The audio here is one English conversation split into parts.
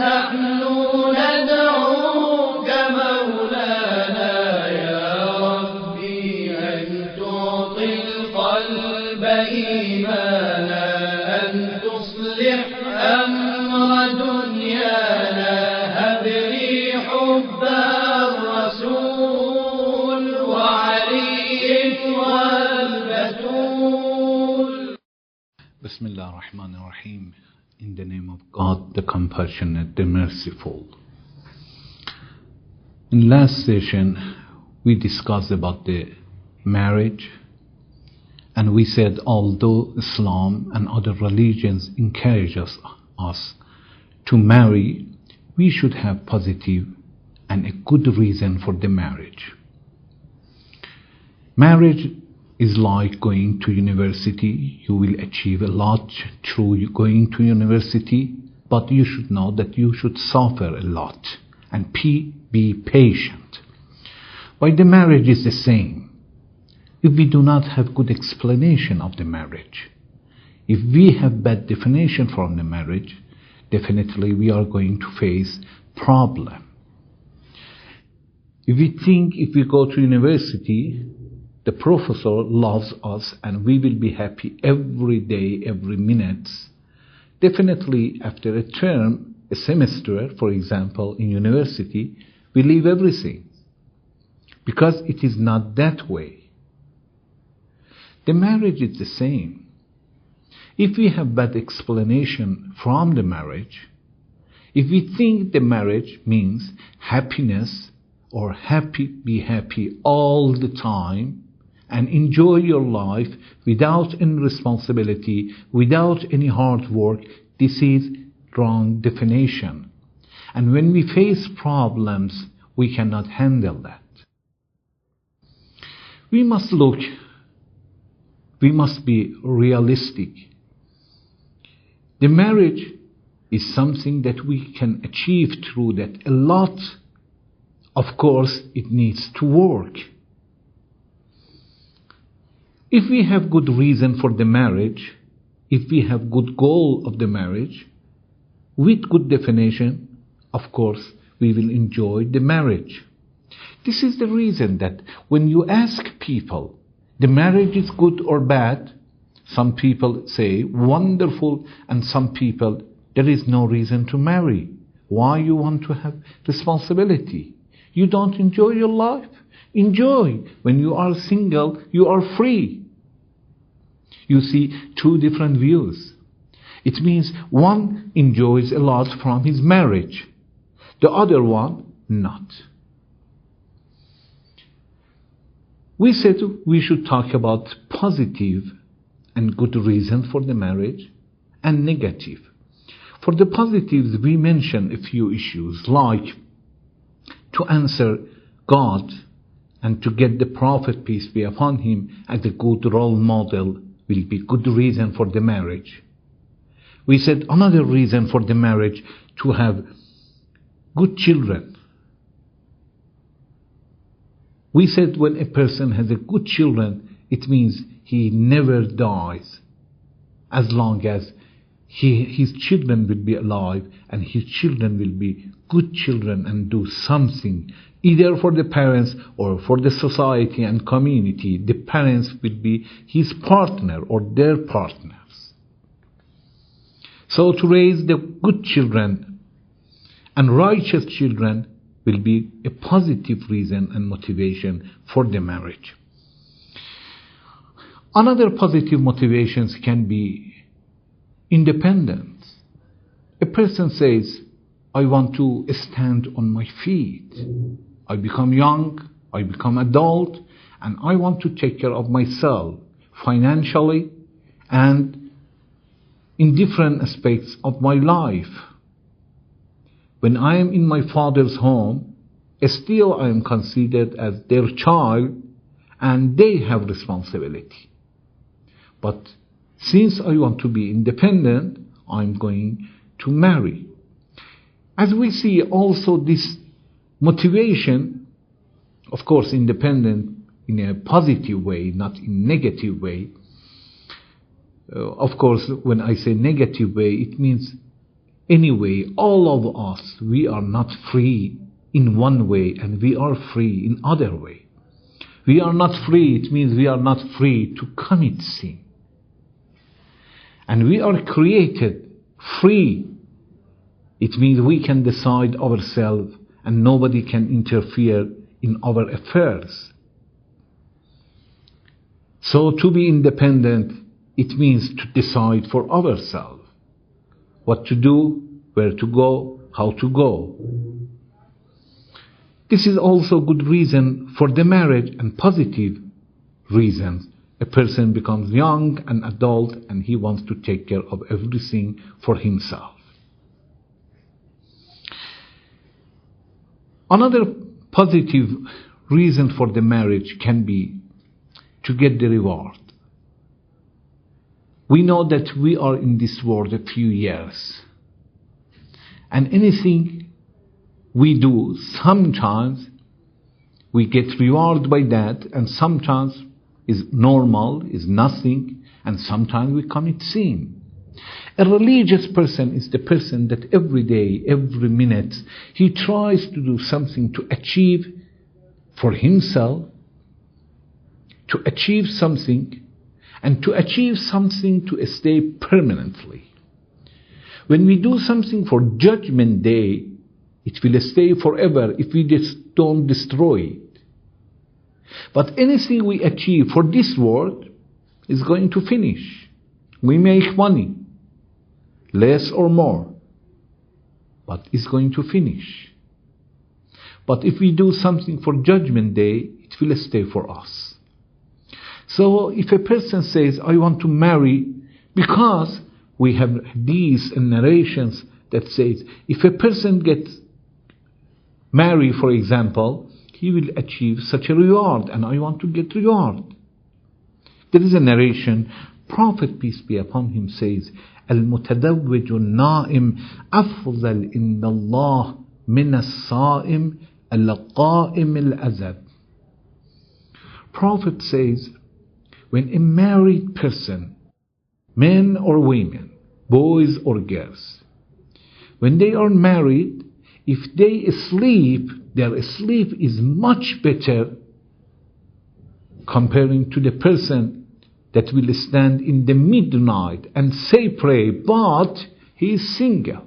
نحن ندعوك مولانا يا ربي أن تعطي القلب إيمانا، أن تصلح أمر دنيانا، هب لي حب الرسول وعلي والبتول. بسم الله الرحمن الرحيم. In the name of God, the compassionate, the merciful. In last session, we discussed about the marriage, and we said although Islam and other religions encourage us to marry, we should have positive and a good reason for the marriage. Marriage is like going to university. You will achieve a lot through going to university, but you should know that you should suffer a lot and be patient. Why the marriage is the same. If we do not have good explanation of the marriage, if we have bad definition from the marriage, definitely we are going to face problem. If we think if we go to university, the professor loves us and we will be happy every day, every minute, definitely after a term, a semester, for example, in university, we leave everything. Because it is not that way. The marriage is the same. If we have bad explanation from the marriage, if we think the marriage means happiness or be happy all the time and enjoy your life without any responsibility, without any hard work, this is wrong definition. And when we face problems, we cannot handle that. We must be realistic. The marriage is something that we can achieve through that a lot. Of course, it needs to work. If we have good reason for the marriage, if we have good goal of the marriage, with good definition, of course, we will enjoy the marriage. This is the reason that when you ask people, the marriage is good or bad, some people say wonderful, and some people, there is no reason to marry. Why you want to have responsibility? You don't enjoy your life? Enjoy. When you are single, you are free. You see two different views. It means one enjoys a lot from his marriage, the other one not. We said we should talk about positive and good reason for the marriage and negative. For the positives, we mentioned a few issues like to answer God and to get the Prophet, peace be upon him, as a good role model will be good reason for the marriage. We said another reason for the marriage to have good children. We said when a person has a good children, it means he never dies as long as his children will be alive and his children will be good children and do something either for the parents or for the society and community. The parents will be his partner or their partners. So to raise the good children and righteous children will be a positive reason and motivation for the marriage. Another positive motivations can be independence. A person says, I want to stand on my feet. I become young, I become adult, and I want to take care of myself financially and in different aspects of my life. When I am in my father's home, still I am considered as their child and they have responsibility. But since I want to be independent, I'm going to marry. As we see also this motivation, of course independent in a positive way, not in negative way. Of course, when I say negative way, it means Anyway, all of us, we are not free in one way and we are free in other way. We are not free, it means we are not free to commit sin. And we are created free. It means we can decide ourselves and nobody can interfere in our affairs. So to be independent, it means to decide for ourselves what to do, where to go, how to go. This is also good reason for the marriage and positive reasons. A person becomes young and adult and he wants to take care of everything for himself. Another positive reason for the marriage can be to get the reward. We know that we are in this world a few years. And anything we do, sometimes we get reward by that, and sometimes is normal, is nothing, and sometimes we commit sin. A religious person is the person that every day, every minute, he tries to do something to achieve for himself, to achieve something, and to achieve something to stay permanently. When we do something for Judgment Day, it will stay forever if we just don't destroy it. But anything we achieve for this world is going to finish. We make money, less or more, but it's going to finish. But if we do something for Judgment Day, it will stay for us. So if a person says, I want to marry, because we have these narrations that says, if a person gets married, for example, he will achieve such a reward, and I want to get reward. There is a narration, Prophet, peace be upon him, says, المتزوج النائم أفضل إن الله من الصائم القائم الأزد. Prophet says, when a married person, men or women, boys or girls, when they are married, if they sleep, their sleep is much better comparing to the person that will stand in the midnight and say pray, but he is single.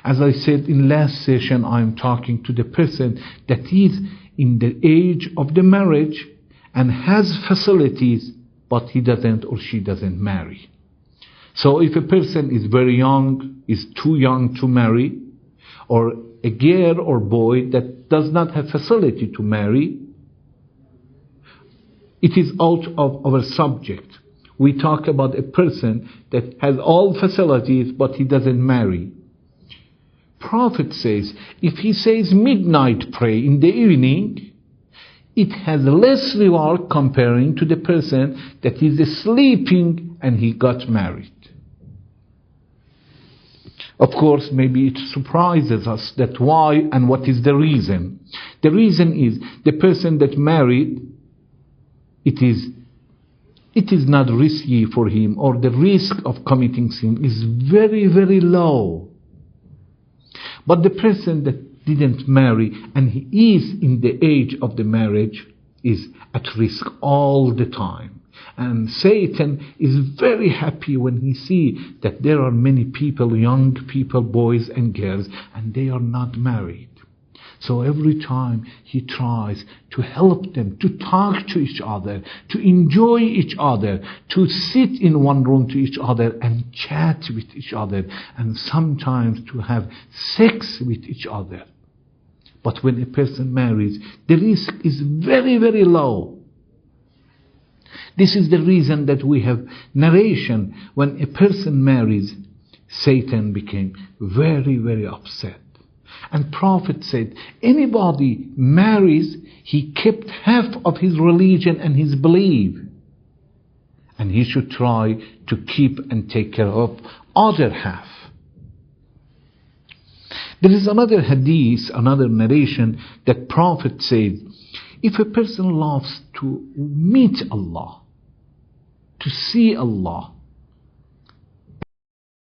As I said in last session, I am talking to the person that is in the age of the marriage and has facilities, but he doesn't or she doesn't marry. So if a person is very young, is too young to marry, or a girl or boy that does not have facility to marry, it is out of our subject. We talk about a person that has all facilities, but he doesn't marry. Prophet says, if he says midnight pray in the evening, it has less reward comparing to the person that is sleeping and he got married. Of course, maybe it surprises us that why and what is the reason. The reason is the person that married, it is not risky for him, or the risk of committing sin is very, very low. But the person that didn't marry and he is in the age of the marriage is at risk all the time. And Satan is very happy when he sees that there are many people, young people, boys and girls, and they are not married. So every time he tries to help them, to talk to each other, to enjoy each other, to sit in one room to each other and chat with each other, and sometimes to have sex with each other. But when a person marries, the risk is very, very low. This is the reason that we have narration. When a person marries, Satan became very, very upset. And Prophet said, anybody marries, he kept half of his religion and his belief. And he should try to keep and take care of other half. There is another hadith, another narration that Prophet said, if a person loves to meet Allah, to see Allah,